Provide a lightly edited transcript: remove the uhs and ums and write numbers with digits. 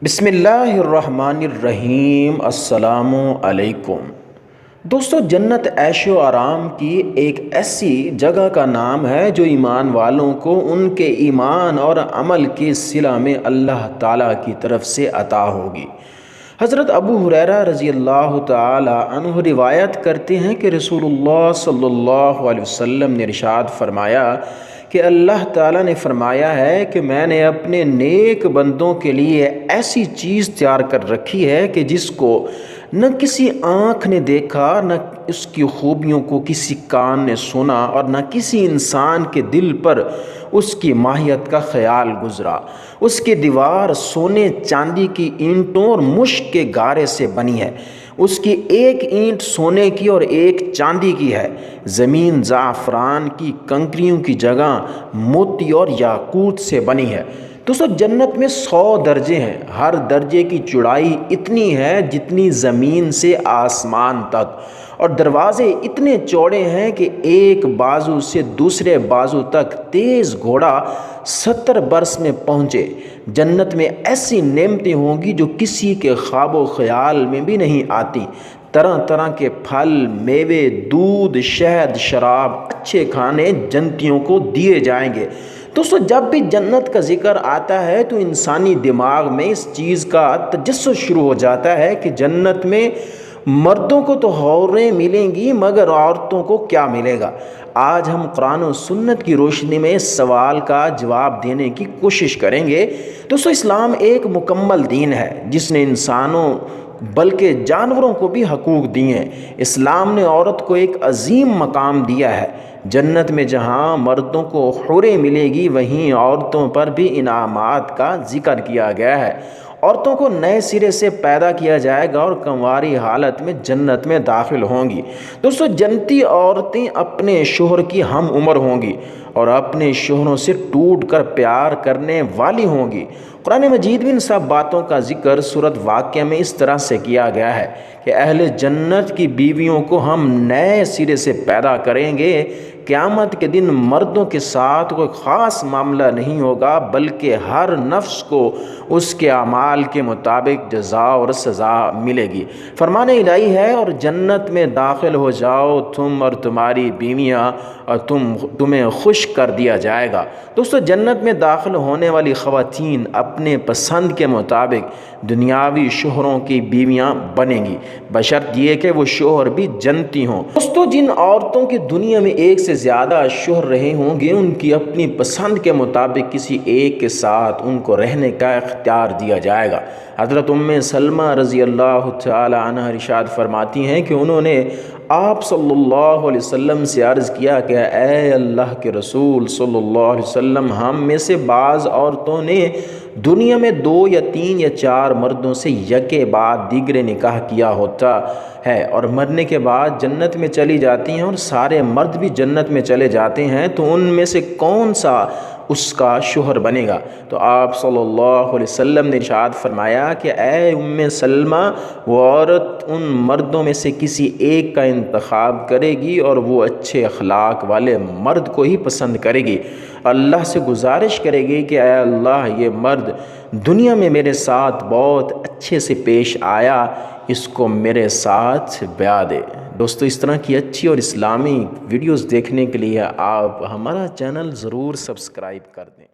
بسم اللہ الرحمن الرحیم۔ السلام علیکم دوستو، جنت عیش و آرام کی ایک ایسی جگہ کا نام ہے جو ایمان والوں کو ان کے ایمان اور عمل کے صلہ میں اللہ تعالیٰ کی طرف سے عطا ہوگی۔ حضرت ابو ہریرہ رضی اللہ تعالی عنہ روایت کرتے ہیں کہ رسول اللہ صلی اللہ علیہ وسلم نے ارشاد فرمایا کہ اللہ تعالیٰ نے فرمایا ہے کہ میں نے اپنے نیک بندوں کے لیے ایسی چیز تیار کر رکھی ہے کہ جس کو نہ کسی آنکھ نے دیکھا، نہ اس کی خوبیوں کو کسی کان نے سنا، اور نہ کسی انسان کے دل پر اس کی ماہیت کا خیال گزرا۔ اس کی دیوار سونے چاندی کی اینٹوں اور مشک کے گارے سے بنی ہے۔ اس کی ایک اینٹ سونے کی اور ایک چاندی کی ہے۔ زمین زعفران کی کنکریوں کی جگہ موتی اور یاقوت سے بنی ہے۔ دوستو، جنت میں 100 درجے ہیں۔ ہر درجے کی چوڑائی اتنی ہے جتنی زمین سے آسمان تک، اور دروازے اتنے چوڑے ہیں کہ ایک بازو سے دوسرے بازو تک تیز گھوڑا 70 برس میں پہنچے۔ جنت میں ایسی نعمتیں ہوں گی جو کسی کے خواب و خیال میں بھی نہیں آتی۔ طرح طرح کے پھل، میوے، دودھ، شہد، شراب، اچھے کھانے جنتیوں کو دیے جائیں گے۔ دوستو، جب بھی جنت کا ذکر آتا ہے تو انسانی دماغ میں اس چیز کا تجسس شروع ہو جاتا ہے کہ جنت میں مردوں کو تو حوریں ملیں گی، مگر عورتوں کو کیا ملے گا؟ آج ہم قرآن و سنت کی روشنی میں اس سوال کا جواب دینے کی کوشش کریں گے۔ دوستو، اسلام ایک مکمل دین ہے جس نے انسانوں بلکہ جانوروں کو بھی حقوق دیے ہیں۔ اسلام نے عورت کو ایک عظیم مقام دیا ہے۔ جنت میں جہاں مردوں کو حوریں ملے گی، وہیں عورتوں پر بھی انعامات کا ذکر کیا گیا ہے۔ عورتوں کو نئے سرے سے پیدا کیا جائے گا اور کنواری حالت میں جنت میں داخل ہوں گی۔ دوستو، جنتی عورتیں اپنے شوہر کی ہم عمر ہوں گی اور اپنے شوہروں سے ٹوٹ کر پیار کرنے والی ہوں گی۔ قرآن مجید میں ان سب باتوں کا ذکر سورۃ واقعہ میں اس طرح سے کیا گیا ہے کہ اہل جنت کی بیویوں کو ہم نئے سرے سے پیدا کریں گے۔ قیامت کے دن مردوں کے ساتھ کوئی خاص معاملہ نہیں ہوگا، بلکہ ہر نفس کو اس کے اعمال کے مطابق جزا اور سزا ملے گی۔ فرمان الہی ہے، اور جنت میں داخل ہو جاؤ تم اور تمہاری بیویاں، اور تمہیں خوش کر دیا جائے گا۔ دوستو، جنت میں داخل ہونے والی خواتین اپنے پسند کے مطابق دنیاوی شوہروں کی بیویاں بنیں گی، بشرط یہ کہ وہ شوہر بھی جنتی ہوں۔ دوستو، جن عورتوں کی دنیا میں ایک سے زیادہ شوہر رہے ہوں گے، ان کی اپنی پسند کے مطابق کسی ایک کے ساتھ ان کو رہنے کا اختیار دیا جائے گا۔ حضرت سلمہ رضی اللہ تعالی عنہ ارشاد فرماتی ہیں کہ انہوں نے آپ صلی اللہ علیہ وسلم سے عرض کیا کہ اے اللہ کے رسول صلی اللہ علیہ وسلم، ہم میں سے بعض عورتوں نے دنیا میں 2 یا 3 یا 4 مردوں سے یکے بعد دیگرے نکاح کیا ہوتا ہے، اور مرنے کے بعد جنت میں چلی جاتی ہیں، اور سارے مرد بھی جنت میں چلے جاتے ہیں، تو ان میں سے کون سا اس کا شوہر بنے گا؟ تو آپ صلی اللہ علیہ وسلم نے ارشاد فرمایا کہ اے سلمہ، وہ عورت ان مردوں میں سے کسی ایک کا انتخاب کرے گی، اور وہ اچھے اخلاق والے مرد کو ہی پسند کرے گی۔ اللہ سے گزارش کرے گی کہ اے اللہ، یہ مرد دنیا میں میرے ساتھ بہت اچھے سے پیش آیا، اس کو میرے ساتھ بیاہ دے۔ دوستو، اس طرح کی اچھی اور اسلامی ویڈیوز دیکھنے کے لیے آپ ہمارا چینل ضرور سبسکرائب کر دیں۔